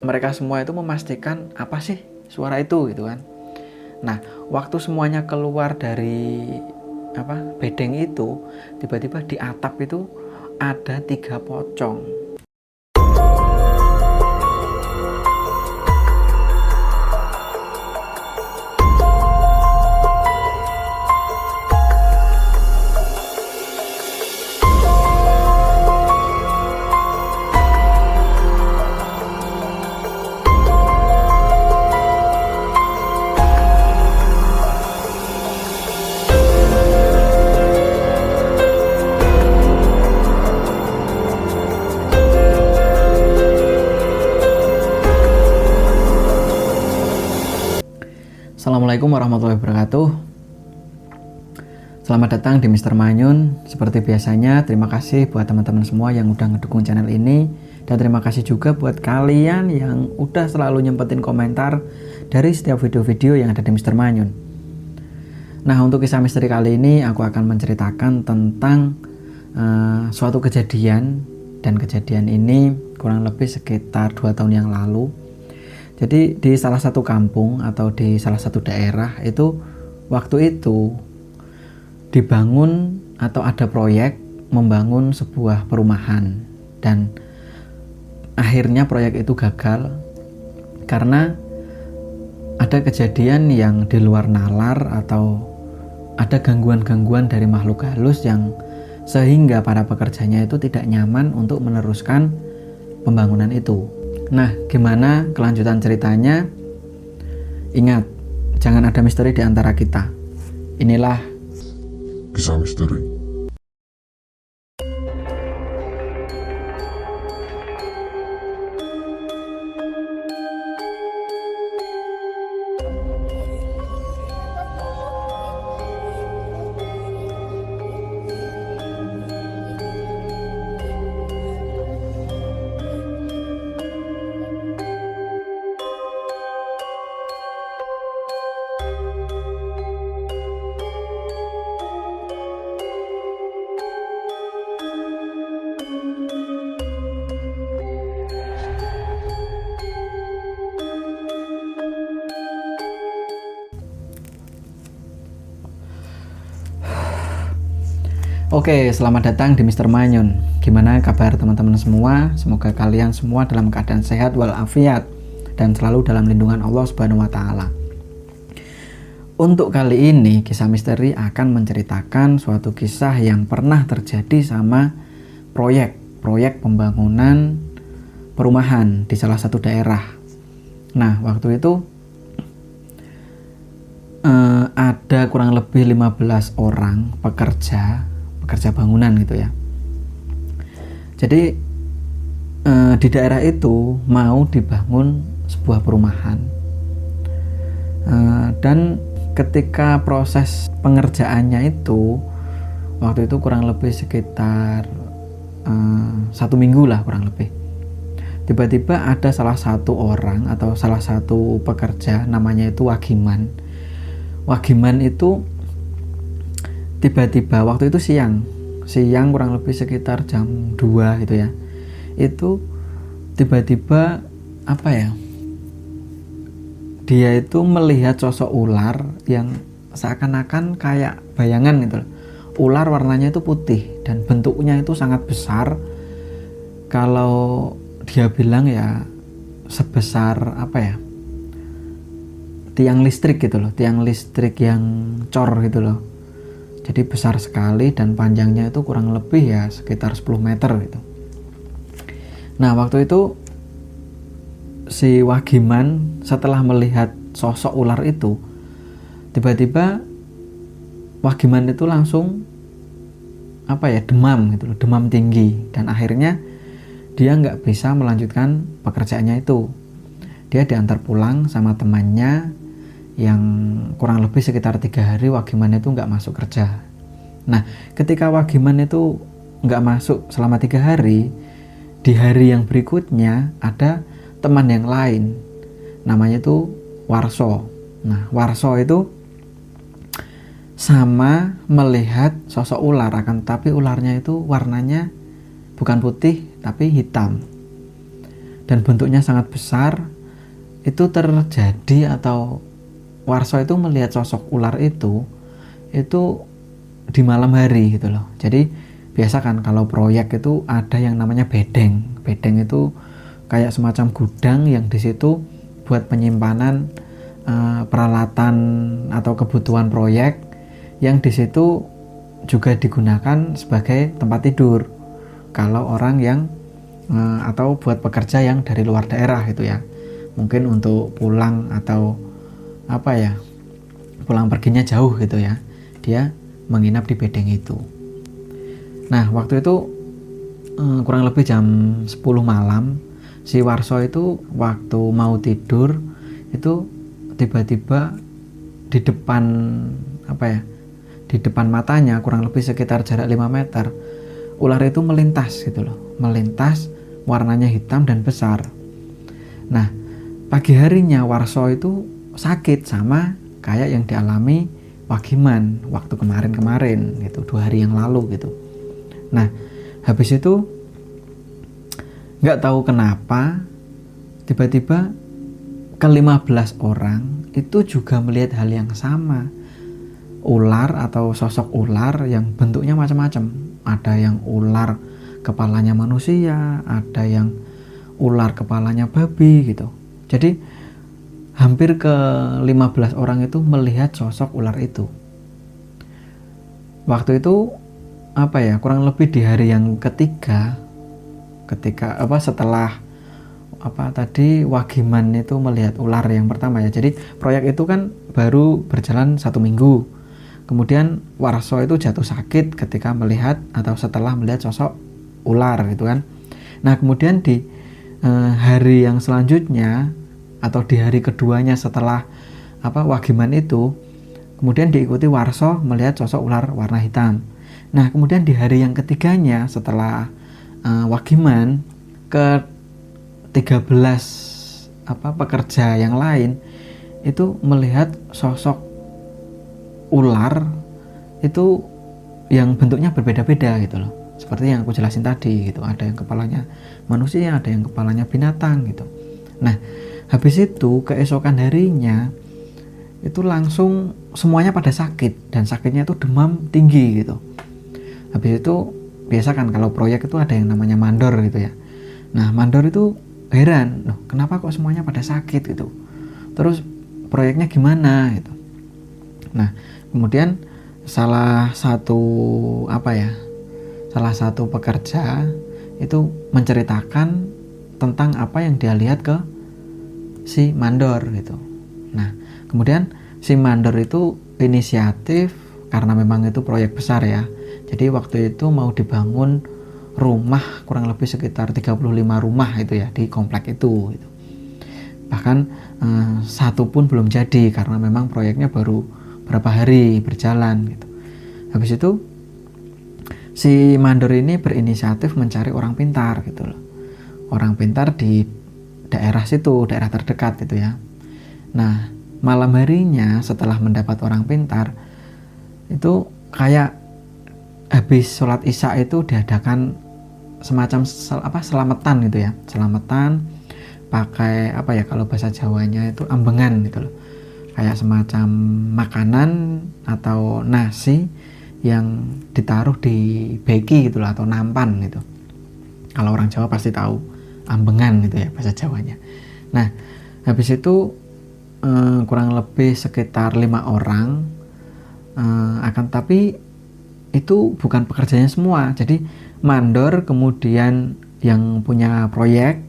mereka semua itu memastikan apa sih suara itu gitu kan. Nah, waktu semuanya keluar dari bedeng itu, tiba-tiba di atap itu ada 3 pocong. Assalamualaikum warahmatullahi wabarakatuh. Selamat datang di Mr. Manyun. Seperti biasanya, terima kasih buat teman-teman semua yang udah ngedukung channel ini. Dan terima kasih juga buat kalian yang udah selalu nyempetin komentar dari setiap video-video yang ada di Mr. Manyun. Nah, untuk kisah misteri kali ini aku akan menceritakan tentang suatu kejadian. Dan kejadian ini kurang lebih sekitar 2 tahun yang lalu. Jadi di salah satu kampung atau di salah satu daerah itu waktu itu dibangun atau ada proyek membangun sebuah perumahan, dan akhirnya proyek itu gagal karena ada kejadian yang di luar nalar atau ada gangguan-gangguan dari makhluk halus yang sehingga para pekerjanya itu tidak nyaman untuk meneruskan pembangunan itu. Nah, gimana kelanjutan ceritanya? Ingat, jangan ada misteri di antara kita. Inilah Kisah Misteri. Oke, selamat datang di Mr. Manyun. Gimana kabar teman-teman semua? Semoga kalian semua dalam keadaan sehat walafiat dan selalu dalam lindungan Allah Subhanahu wa taala. Untuk kali ini, kisah misteri akan menceritakan suatu kisah yang pernah terjadi sama proyek pembangunan perumahan di salah satu daerah. Nah, waktu itu ada kurang lebih 15 orang pekerja bangunan gitu ya. Jadi di daerah itu mau dibangun sebuah perumahan, dan ketika proses pengerjaannya itu waktu itu kurang lebih sekitar 1 minggu lah kurang lebih, tiba-tiba ada salah satu orang atau salah satu pekerja, namanya itu Wagiman itu tiba-tiba waktu itu siang kurang lebih sekitar jam 2 gitu ya, itu tiba-tiba dia itu melihat sosok ular yang seakan-akan kayak bayangan gitu loh. Ular warnanya itu putih dan bentuknya itu sangat besar. Kalau dia bilang ya sebesar tiang listrik gitu loh, tiang listrik yang cor gitu loh. Jadi besar sekali dan panjangnya itu kurang lebih ya sekitar 10 meter gitu. Nah, waktu itu si Wagiman setelah melihat sosok ular itu, tiba-tiba Wagiman itu langsung demam gitu loh, demam tinggi, dan akhirnya dia nggak bisa melanjutkan pekerjaannya itu. Dia diantar pulang sama temannya yang kurang lebih sekitar 3 hari Wagiman itu nggak masuk kerja. Nah, ketika Wagiman itu nggak masuk selama 3 hari, di hari yang berikutnya ada teman yang lain, namanya itu Warso. Nah, Warso itu sama melihat sosok ular, akan tapi ularnya itu warnanya bukan putih tapi hitam. dan bentuknya sangat besar, itu terjadi atau Warso itu melihat sosok ular itu di malam hari gitu loh. Jadi biasa kan kalau proyek itu ada yang namanya bedeng. Bedeng itu kayak semacam gudang yang di situ buat penyimpanan peralatan atau kebutuhan proyek, yang di situ juga digunakan sebagai tempat tidur kalau orang yang atau buat pekerja yang dari luar daerah gitu ya, mungkin untuk pulang atau pulang perginya jauh gitu ya, dia menginap di bedeng itu. Nah waktu itu kurang lebih jam 10 malam, si Warso itu waktu mau tidur itu tiba-tiba di depan di depan matanya, kurang lebih sekitar jarak 5 meter, ular itu melintas gitu loh, melintas, warnanya hitam dan besar. Nah pagi harinya Warso itu sakit sama kayak yang dialami Wagiman waktu kemarin gitu, 2 hari yang lalu gitu. Nah habis itu nggak tahu kenapa tiba-tiba ke-15 orang itu juga melihat hal yang sama, ular atau sosok ular yang bentuknya macam-macam. Ada yang ular kepalanya manusia, ada yang ular kepalanya babi gitu. Jadi hampir ke 15 orang itu melihat sosok ular itu. Waktu itu kurang lebih di hari yang ketiga, setelah Wagiman itu melihat ular yang pertama ya. Jadi proyek itu kan baru berjalan 1 minggu. Kemudian Warso itu jatuh sakit ketika melihat atau setelah melihat sosok ular gitu kan. Nah kemudian di hari yang selanjutnya atau di hari keduanya setelah Wagiman itu, kemudian diikuti Warso melihat sosok ular warna hitam. Nah kemudian di hari yang ketiganya setelah Wagiman, ke 13 pekerja yang lain itu melihat sosok ular itu yang bentuknya berbeda-beda gitu loh, seperti yang aku jelasin tadi gitu. Ada yang kepalanya manusia, ada yang kepalanya binatang gitu. Nah habis itu keesokan harinya itu langsung semuanya pada sakit, dan sakitnya itu demam tinggi gitu. Habis itu biasa kan kalau proyek itu ada yang namanya mandor gitu ya. Nah mandor itu heran, loh kenapa kok semuanya pada sakit gitu, terus proyeknya gimana gitu. Nah kemudian salah satu pekerja itu menceritakan tentang apa yang dia lihat ke si mandor gitu. Nah kemudian si mandor itu inisiatif, karena memang itu proyek besar ya. Jadi waktu itu mau dibangun rumah kurang lebih sekitar 35 rumah itu ya di komplek itu gitu. Bahkan satu pun belum jadi karena memang proyeknya baru berapa hari berjalan gitu. Habis itu si mandor ini berinisiatif mencari orang pintar gitu loh. Orang pintar di daerah situ, daerah terdekat gitu ya. Nah malam harinya setelah mendapat orang pintar itu kayak habis sholat isya itu diadakan semacam selamatan gitu ya, selamatan pakai kalau bahasa Jawanya itu ambengan gitu loh, kayak semacam makanan atau nasi yang ditaruh di beki gitu loh, atau nampan gitu. Kalau orang Jawa pasti tahu ambengan gitu ya bahasa Jawanya. Nah habis itu kurang lebih sekitar 5 orang, tapi itu bukan pekerjanya semua. Jadi mandor, kemudian yang punya proyek,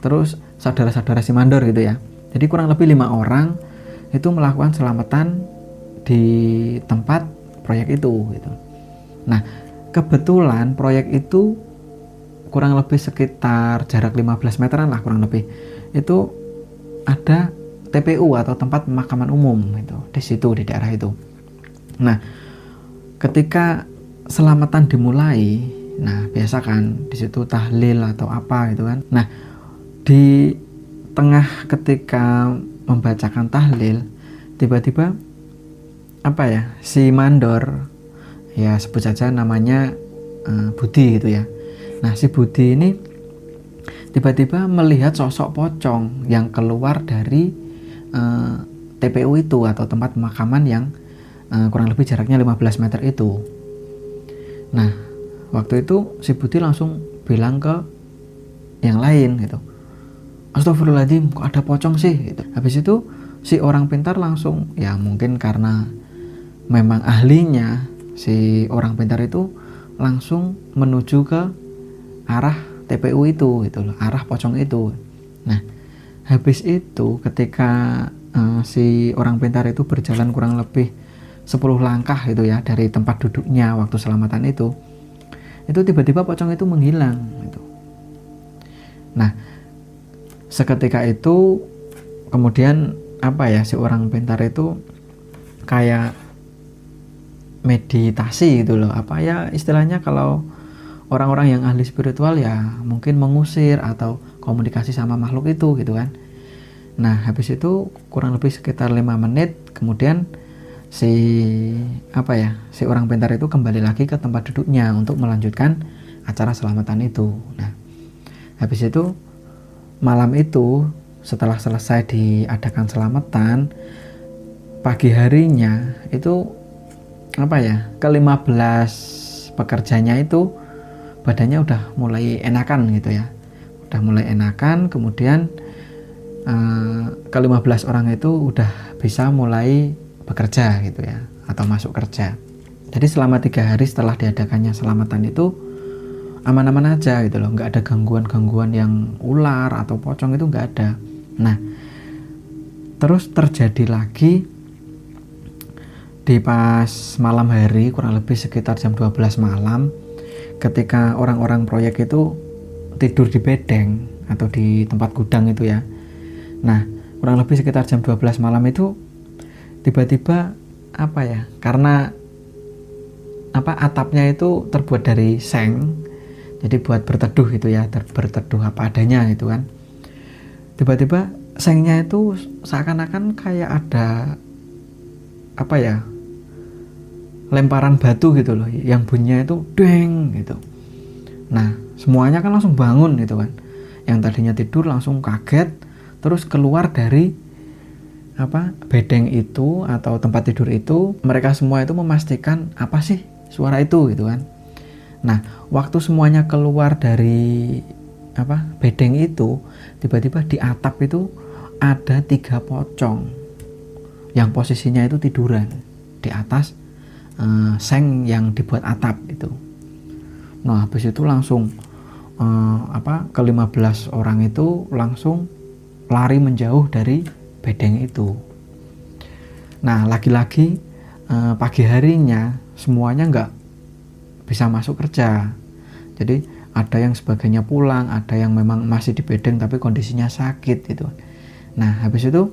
terus saudara-saudara si mandor gitu ya. Jadi kurang lebih 5 orang itu melakukan selamatan di tempat proyek itu gitu. Nah kebetulan proyek itu kurang lebih sekitar jarak 15 meteran lah kurang lebih, itu ada TPU atau tempat pemakaman umum itu di situ, di daerah itu. Nah ketika selamatan dimulai, nah biasa kan di situ tahlil atau apa gitu kan. Nah di tengah ketika membacakan tahlil, tiba-tiba si mandor, ya sebut saja namanya Budi gitu ya. Nah si Budi ini tiba-tiba melihat sosok pocong yang keluar dari TPU itu atau tempat pemakaman yang kurang lebih jaraknya 15 meter itu. Nah, waktu itu si Budi langsung bilang ke yang lain gitu, astagfirullahaladzim, kok ada pocong sih gitu. Habis itu si orang pintar langsung, ya mungkin karena memang ahlinya, si orang pintar itu langsung menuju ke arah TPU itu gitu loh, arah pocong itu. Nah, habis itu ketika si orang pintar itu berjalan kurang lebih 10 langkah gitu ya dari tempat duduknya waktu selamatan itu tiba-tiba pocong itu menghilang gitu. Nah, seketika itu kemudian si orang pintar itu kayak meditasi gitu loh, istilahnya kalau orang-orang yang ahli spiritual ya mungkin mengusir atau komunikasi sama makhluk itu gitu kan. Nah, habis itu kurang lebih sekitar 5 menit kemudian si orang pintar itu kembali lagi ke tempat duduknya untuk melanjutkan acara selamatan itu. Nah, habis itu malam itu setelah selesai diadakan selamatan, pagi harinya itu ke-15 pekerjanya itu badannya udah mulai enakan gitu ya, udah mulai enakan. Kemudian ke-15 orang itu udah bisa mulai bekerja gitu ya, atau masuk kerja. Jadi selama 3 hari setelah diadakannya selamatan itu aman-aman aja gitu loh, nggak ada gangguan-gangguan yang ular atau pocong, itu nggak ada. Nah, terus terjadi lagi di pas malam hari, kurang lebih sekitar jam 12 malam, ketika orang-orang proyek itu tidur di bedeng atau di tempat gudang itu ya. Nah, kurang lebih sekitar jam 12 malam itu tiba-tiba karena atapnya itu terbuat dari seng, jadi buat berteduh gitu ya, berteduh apa adanya gitu kan. Tiba-tiba sengnya itu seakan-akan kayak ada lemparan batu gitu loh, yang bunyinya itu deng gitu. Nah, semuanya kan langsung bangun gitu kan, yang tadinya tidur langsung kaget, terus keluar dari bedeng itu atau tempat tidur itu. Mereka semua itu memastikan apa sih suara itu gitu kan. Nah, waktu semuanya keluar dari bedeng itu, tiba-tiba di atap itu ada 3 pocong yang posisinya itu tiduran di atas seng yang dibuat atap itu. Nah, habis itu langsung ke-15 orang itu langsung lari menjauh dari bedeng itu. Nah, lagi-lagi pagi harinya semuanya nggak bisa masuk kerja. Jadi ada yang sebagainya pulang, ada yang memang masih di bedeng tapi kondisinya sakit gitu. Nah, habis itu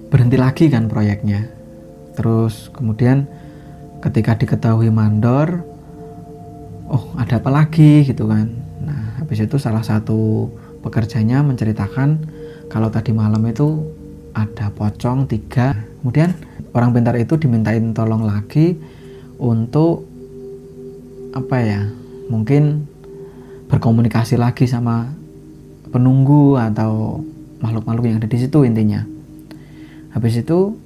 berhenti lagi kan proyeknya. Terus kemudian ketika diketahui mandor, ada apa lagi gitu kan. Nah, habis itu salah satu pekerjanya menceritakan kalau tadi malam itu ada pocong 3. Kemudian orang pintar itu dimintain tolong lagi untuk mungkin berkomunikasi lagi sama penunggu atau makhluk-makhluk yang ada di situ intinya. Habis itu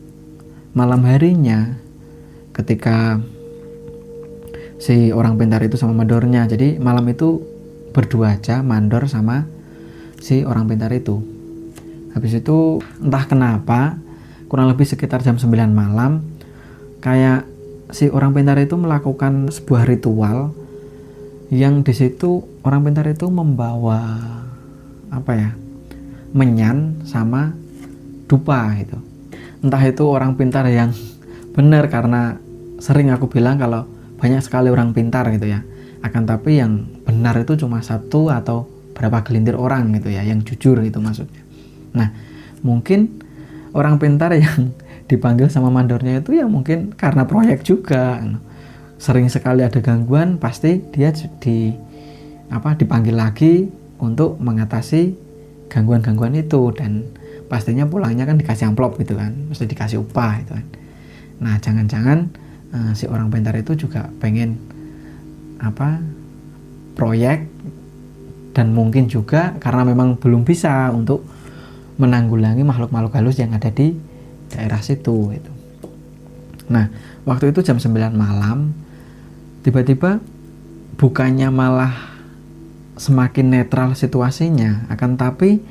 malam harinya ketika si orang pintar itu sama mandornya, jadi malam itu berdua aja, mandor sama si orang pintar itu. Habis itu entah kenapa kurang lebih sekitar jam 9 malam kayak si orang pintar itu melakukan sebuah ritual yang di situ orang pintar itu membawa menyan sama dupa gitu. Entah itu orang pintar yang benar, karena sering aku bilang kalau banyak sekali orang pintar gitu ya, akan tapi yang benar itu cuma 1 atau berapa gelintir orang gitu ya, yang jujur itu maksudnya. Nah, mungkin orang pintar yang dipanggil sama mandornya itu ya mungkin karena proyek juga, sering sekali ada gangguan, pasti dia dipanggil lagi untuk mengatasi gangguan-gangguan itu, dan pastinya pulangnya kan dikasih amplop gitu kan, mesti dikasih upah gitu kan. Nah, jangan-jangan si orang pintar itu juga pengen proyek dan mungkin juga karena memang belum bisa untuk menanggulangi makhluk-makhluk halus yang ada di daerah situ gitu. Nah, waktu itu jam 9 malam, tiba-tiba bukannya malah semakin netral situasinya, akan tapi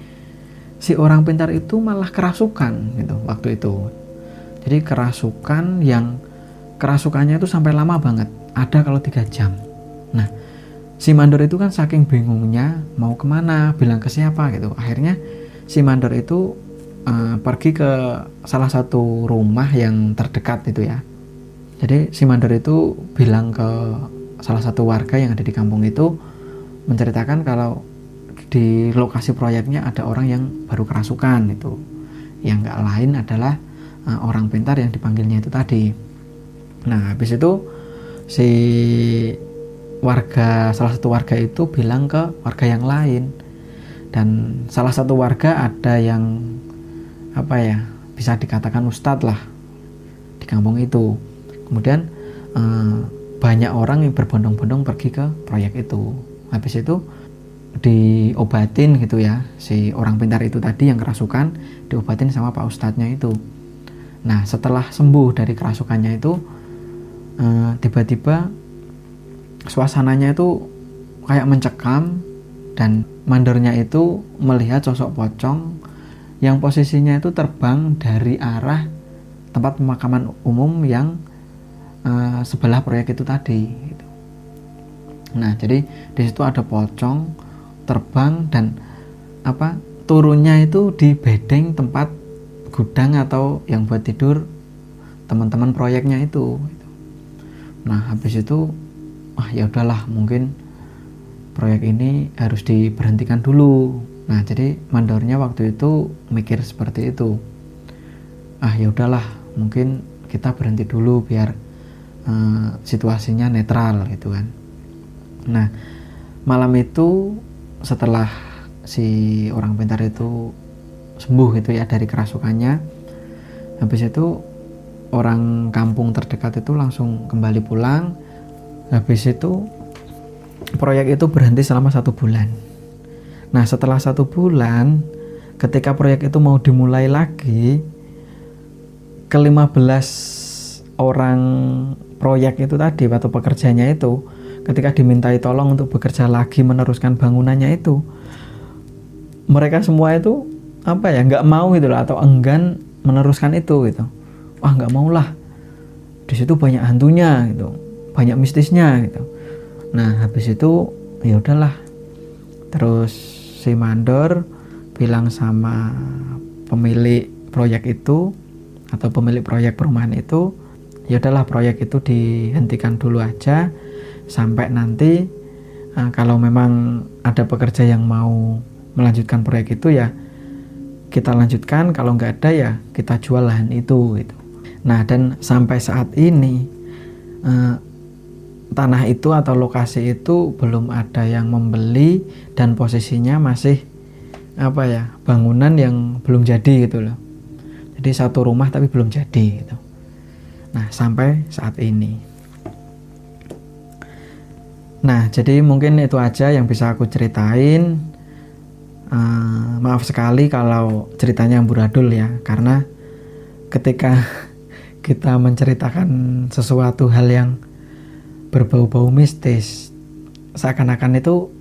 si orang pintar itu malah kerasukan gitu waktu itu. Jadi kerasukannya itu sampai lama banget, ada kalau 3 jam. Nah, si mandor itu kan saking bingungnya mau kemana, bilang ke siapa gitu. Akhirnya si mandor itu pergi ke salah satu rumah yang terdekat itu ya. Jadi si mandor itu bilang ke salah satu warga yang ada di kampung itu, menceritakan kalau di lokasi proyeknya ada orang yang baru kerasukan itu. Yang nggak lain adalah orang pintar yang dipanggilnya itu tadi. Nah, habis itu si salah satu warga itu bilang ke warga yang lain, dan salah satu warga ada yang bisa dikatakan ustadz lah di kampung itu. Kemudian banyak orang yang berbondong-bondong pergi ke proyek itu. Habis itu diobatin gitu ya, si orang pintar itu tadi yang kerasukan diobatin sama pak ustadznya itu. Nah, setelah sembuh dari kerasukannya itu, tiba-tiba suasananya itu kayak mencekam, dan mandornya itu melihat sosok pocong yang posisinya itu terbang dari arah tempat pemakaman umum yang sebelah proyek itu tadi gitu. Nah, jadi di situ ada pocong terbang dan turunnya itu di bedeng tempat gudang atau yang buat tidur teman-teman proyeknya itu gitu. Nah, habis itu ya udahlah, mungkin proyek ini harus diberhentikan dulu. Nah, jadi mandornya waktu itu mikir seperti itu. Ya udahlah, mungkin kita berhenti dulu biar situasinya netral gitu kan. Nah, malam itu setelah si orang pintar itu sembuh gitu ya dari kerasukannya, habis itu orang kampung terdekat itu langsung kembali pulang. Habis itu proyek itu berhenti selama 1 bulan. Nah, setelah 1 bulan, ketika proyek itu mau dimulai lagi, ke-15 orang proyek itu tadi atau pekerjanya itu, ketika dimintai tolong untuk bekerja lagi meneruskan bangunannya itu, mereka semua itu nggak mau gitu loh, atau enggan meneruskan itu gitu. Wah, nggak mau lah, di situ banyak hantunya gitu, banyak mistisnya gitu. Nah, habis itu ya udahlah, terus si mandor bilang sama pemilik proyek itu atau pemilik proyek perumahan itu, ya udahlah, proyek itu dihentikan dulu aja sampai nanti kalau memang ada pekerja yang mau melanjutkan proyek itu ya kita lanjutkan, kalau nggak ada ya kita jual lahan itu gitu. Nah, dan sampai saat ini tanah itu atau lokasi itu belum ada yang membeli, dan posisinya masih bangunan yang belum jadi gitu loh. Jadi satu rumah tapi belum jadi gitu. Nah, sampai saat ini. Nah, jadi mungkin itu aja yang bisa aku ceritain. Maaf sekali kalau ceritanya amburadul ya, karena ketika kita menceritakan sesuatu hal yang berbau-bau mistis, seakan-akan itu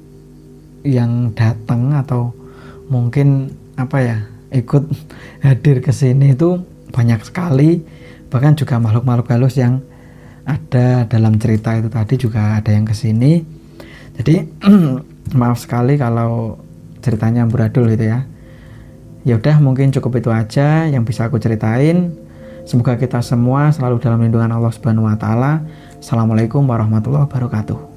yang datang atau mungkin ikut hadir ke sini itu banyak sekali, bahkan juga makhluk-makhluk halus yang ada dalam cerita itu tadi juga ada yang kesini. Jadi maaf sekali kalau ceritanya amburadul gitu ya. Ya udah, mungkin cukup itu aja yang bisa aku ceritain. Semoga kita semua selalu dalam lindungan Allah Subhanahu wa taala. Assalamualaikum warahmatullahi wabarakatuh.